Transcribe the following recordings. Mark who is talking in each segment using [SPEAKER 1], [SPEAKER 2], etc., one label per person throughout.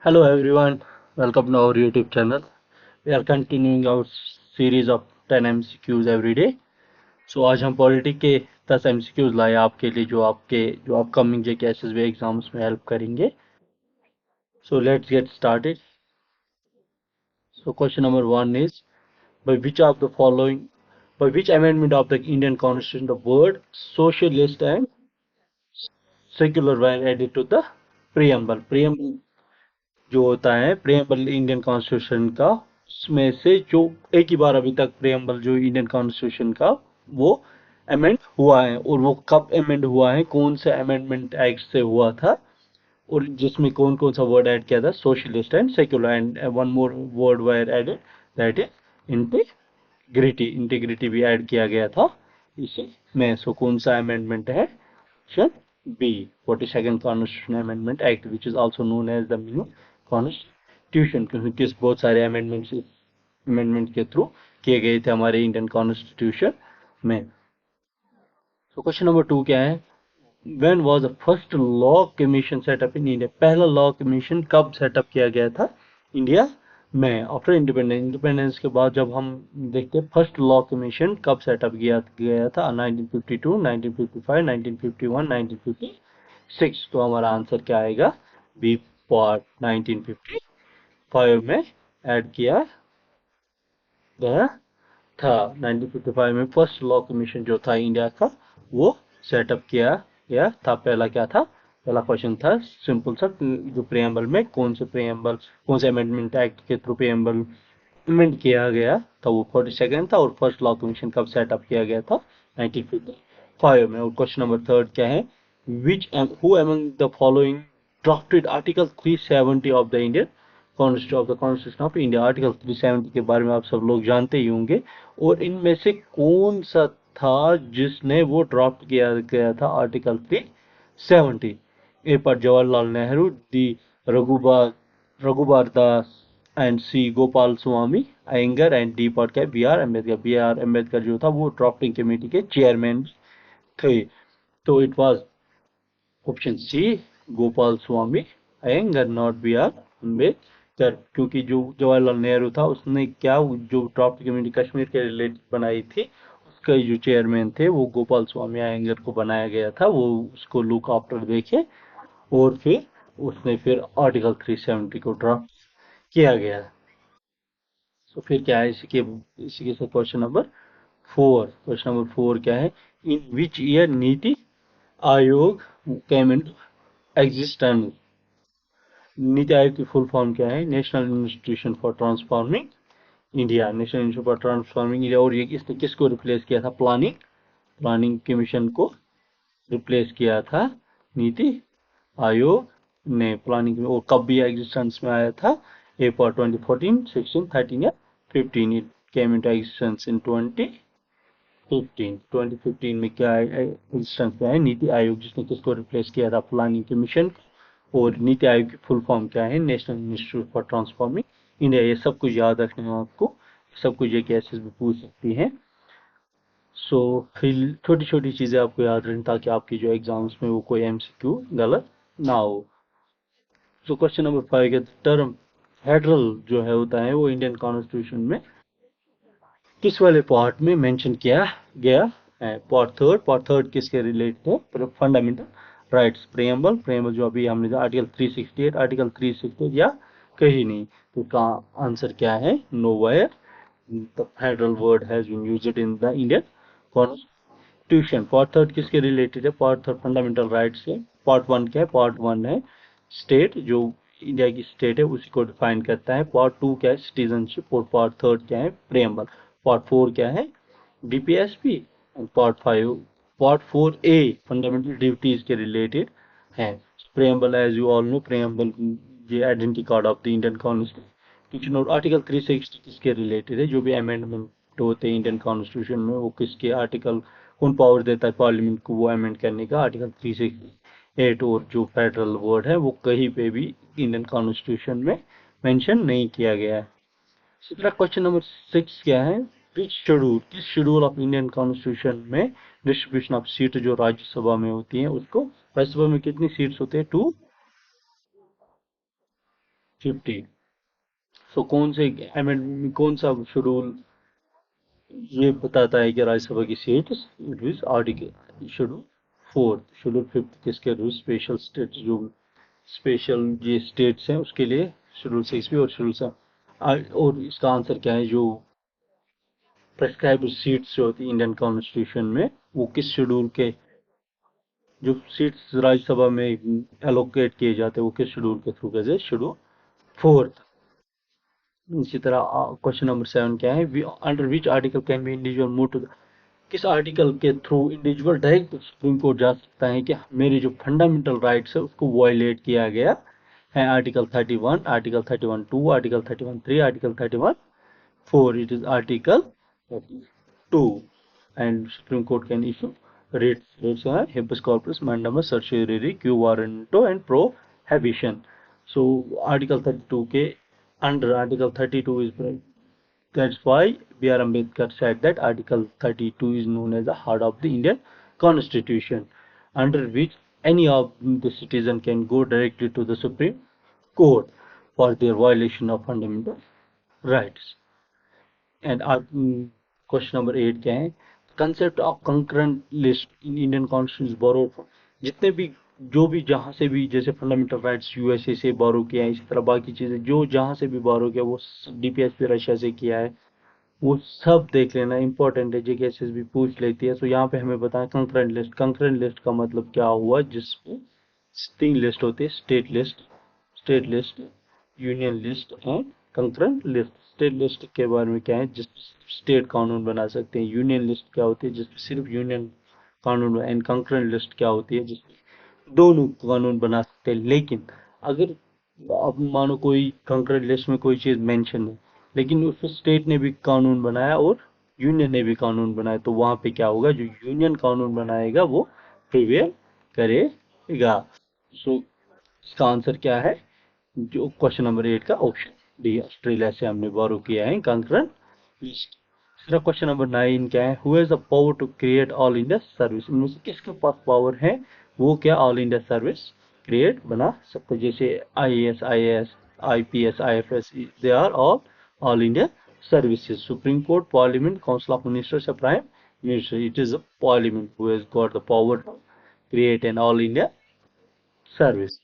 [SPEAKER 1] Hello everyone, welcome to our YouTube channel. We are continuing our series of 10 MCQs every day. So आज हम politic के 10 MCQs लाए आपके लिए जो अपकमिंग जेके एसएसबी एग्जाम्स में हेल्प करेंगे. So let's get started. So question number 1 is by which of the following by which amendment of the Indian Constitution the word socialist and secular were added to the preamble. Preamble जो होता है preamble Indian constitution का, उसमें से जो एक ही बार अभी तक प्रेम्बल जो इंडियन कॉन्स्टिट्यूशन का वो अमेंड हुआ है, और वो कब अमेंड हुआ है, कौन से अमेंडमेंट एक्ट से हुआ था, और जिसमें कौन कौन सा वर्ड ऐड किया था, socialist and secular, and one more word were added, that is integrity. Integrity भी ऐड किया गया था इसी में. सो कौन सा अमेंडमेंट है? Option B, 42nd constitution amendment act, which is also known as the mini constitution, क्योंकि बहुत सारे अमेंडमेंट के थ्रू किए गए थे हमारे इंडियन कॉन्स्टिट्यूशन में. सो क्वेश्चन नंबर 2 क्या है? When was the first law commission setup in India? पहला लॉ कमीशन कब सेटअप किया गया था इंडिया में? आफ्टर इंडिपेंडेंस के बाद जब हम देखते हैं फर्स्ट लॉ कमीशन कब सेटअप किया गया था, 1952, 1955, 1951, 1956. तो हमारा आंसर क्या आएगा? बी पार्ट, 1955 में ऐड किया गया था. 1955 में फर्स्ट लॉ कमीशन जो था इंडिया का वो सेटअप किया गया था. पहला क्या था? पहला क्वेश्चन था सिंपल सा, जो प्रेम्बल में कौन से अमेंडमेंट एक्ट के थ्रू प्रेम्बल अमेंड किया गया था, वो 42nd था, और फर्स्ट लॉ कमीशन कब सेटअप किया गया था? 1955 में. और क्वेश्चन नंबर 3 क्या है? Which who among the following drafted article 370 of the Indian constitution of India? Article 370 के बारे में आप सब लोग जानते ही होंगे, और इनमें से कौन सा था जिसने वो ड्राफ्ट किया गया था आर्टिकल 370? ए पर Jawaharlal Nehru, D Raghubar Das, and C Gopal Swami Ayyangar, and D पर क्या? B R Ambedkar. B R Ambedkar जो था वो ड्राफ्टिंग कमेटी के चेयरमैन थे. तो it was option C, Gopal Swami Ayyangar, not B R Ambedkar, क्योंकि जो जवाहरलाल नेहरू था उसने क्या, जो ड्राफ्ट कमेटी कश्मीर के रिलेटेड बनाई थी, उसके जो चेयरमैन थे वो गोपाल स्वामी अयंगर को बनाया गया था. वो उसको लुक आफ्टर देखे, और फिर उसने फिर आर्टिकल 370 को ड्राफ्ट किया गया. तो फिर क्या है इसी के साथ क्वेश्चन नंबर 4 क्या है? इन which year NITI Aayog came in existence? NITI Aayog की फुल फॉर्म क्या है? National institution for transforming India. National institute for transforming India. और ये इसने किसको रिप्लेस किया था? प्लानिंग कमीशन को रिप्लेस किया था नीति आयोग ने. प्लानिंग, और कब भी एग्जिस्टेंस में आया था? ए फॉर 2014, 16, 13 या 15. It came into existence in 2015 में. क्या एग्जिस्टेंस में है नीति आयोग, जिसने किसको रिप्लेस किया था? Planning commission. और नीति आयोग की फुल फॉर्म क्या है? National institute for transforming India. ये सब कुछ याद रखना है आपको, सब कुछ ये केसेस भी पूछ सकती हैं. सो फिर छोटी छोटी चीजें आपको याद रखनी, ताकि आपकी जो एग्जाम्स में वो कोई एमसीक्यू गलत ना हो. सो क्वेश्चन नंबर 5 के टर्म फेडरल जो है होता है वो इंडियन कॉन्स्टिट्यूशन में किस वाले पार्ट में मेंशन किया गया है? पार्ट थर्ड किसके रिलेटेड है? Fundamental rights. प्रेम्बल जो अभी हमने आर्टिकल 368, आर्टिकल 368 या कहीं नहीं. तो इसका आंसर क्या है? Nowhere the federal word has been used in the Indian constitution. Part third किसके रिलेटेड है? पार्ट थर्ड फंडामेंटल राइट्स है. पार्ट 1 क्या है? पार्ट 1 है स्टेट, जो इंडिया की स्टेट है उसी को डिफाइन करता है. पार्ट 2 क्या है? सिटीजनशिप. और पार्ट थर्ड क्या है? प्रेम्बल. पार्ट 4 क्या है? DPSP. And part 4 A fundamental duties के रिलेटेड है. Preamble, as you all know, preamble ये identity card of the Indian constitution. और आर्टिकल 360 किसके रिलेटेड है? जो भी अमेंडमेंट होते हैं इंडियन कॉन्स्टिट्यूशन में, वो किसके आर्टिकल, कौन पावर देता है पार्लियामेंट को वो अमेंड करने का? आर्टिकल 368. और जो फेडरल वर्ड है वो कहीं पे भी इंडियन कॉन्स्टिट्यूशन में मेंशन नहीं किया गया है. इसी तरह क्वेश्चन नंबर 6 क्या है? किस शेड्यूल ऑफ इंडियन कॉन्स्टिट्यूशन में डिस्ट्रीब्यूशन ऑफ सीट जो राज्यसभा में होती है उसको, राज्यसभा में कितनी सीट्स होते हैं? 50। सो कौन से अमेंडमेंट, कौन सा शेड्यूल ये बताता है कि राज्यसभा की seat, it is article schedule 4। Schedule 5 किसके रूल, स्पेशल स्टेट, जो स्पेशल ये स्टेट्स हैं उसके लिए शेड्यूल 6 भी, और शेड्यूल 7। और इसका आंसर क्या है, जो प्रेस्क्राइब्ड सीट्स जो होती है इंडियन कॉन्स्टिट्यूशन में, वो किस शेड्यूल के, जो सीट्स राज्यसभा में एलोकेट किए जाते हैं वो किस शेड्यूल के थ्रू गए, शेड्यूल 4। इसी तरह क्वेश्चन नंबर 7 क्या है, under which article can be individual move to, किस आर्टिकल के through individual direct supreme court जा सकता है कि मेरे जो फंडामेंटल राइट्स है उसको वायलेट किया गया है। Article 31, article 31(2), article 31(3), article 31(4), it is article 32। And supreme court can issue writs है habeas corpus, mandamus, certiorari, quo warranto and prohibition. So article 32 के under article 32 is, that's why B.R. Ambedkar said that Article 32 is known as the heart of the Indian Constitution, under which any of the citizen can go directly to the Supreme Court for their violation of fundamental rights. And question number 8 क्या है, concept of concurrent list in Indian Constitution is borrowed from, जितने भी जो भी जहाँ से भी, जैसे फंडामेंटल राइट्स यूएसए से बोरो किया है, इसी तरह बाकी चीजें जो जहाँ से भी बोरो किया, वो डीपीएसपी रशिया से किया है, वो सब देख लेना इंपॉर्टेंट है, जीके भी पूछ लेती है। तो यहाँ पे हमें बताएं कंकरेंट लिस्ट, कंकरेंट लिस्ट का मतलब क्या हुआ, जिसमें 3 लिस्ट होती है, state list, union list and concurrent list. State list के बारे में क्या है, जिस स्टेट कानून बना सकते हैं। यूनियन लिस्ट क्या होती है, जिसमें सिर्फ यूनियन कानून, एंड कंकरेंट लिस्ट क्या होती है, जिसमें दोनों कानून बना सकते हैं। लेकिन अगर अब मानो कोई कंकरेंट लिस्ट में कोई चीज मेंशन है, लेकिन उस स्टेट ने भी कानून बनाया और यूनियन ने भी कानून बनाया, तो वहां पे क्या होगा, जो यूनियन कानून बनाएगा वो प्रिवेल करेगा। सो इसका आंसर क्या है, जो क्वेश्चन नंबर 8 का ऑप्शन डी, ऑस्ट्रेलिया से हमने बोरो किया है कंकरेंट लिस्ट। दूसरा क्वेश्चन नंबर 9 क्या है, who has the power to create all India service, इनमें से किसके पास पावर है, वो क्या ऑल इंडिया सर्विस क्रिएट बना सकते, जैसे IAS, IAS, IPS, IFS, they are all India services. Supreme court, parliament, council of ministers या prime minister, it is the parliament who has got the power to create an all India service.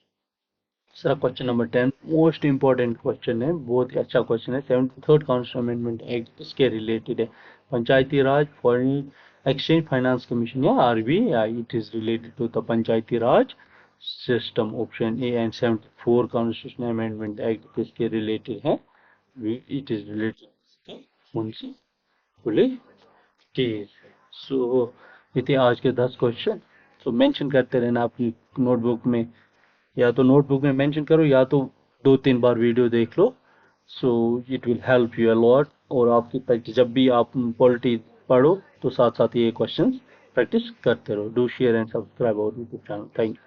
[SPEAKER 1] Sir question number 10 most important question है, बहुत ही अच्छा question है। 73rd constitution amendment act किसके related है, panchayati raj, foreign exchange, finance commission या RBI, it is related to the Panchayati Raj system, option A. And 74 constitution amendment act किसके related है, इट इज रिलेटेड म्युनिसिपैलिटीज। सो ये थे आज के 10 क्वेश्चन। सो मेंशन करते रहना अपनी नोटबुक में, या तो नोटबुक में मेंशन करो या तो 2-3 बार वीडियो देख लो। So it will help you a lot. और आपकी प्रैक्टिस, जब भी आप पॉलिटी पढ़ो तो साथ साथ ये क्वेश्चंस प्रैक्टिस करते रहो। Do share and subscribe our YouTube channel. Thank you.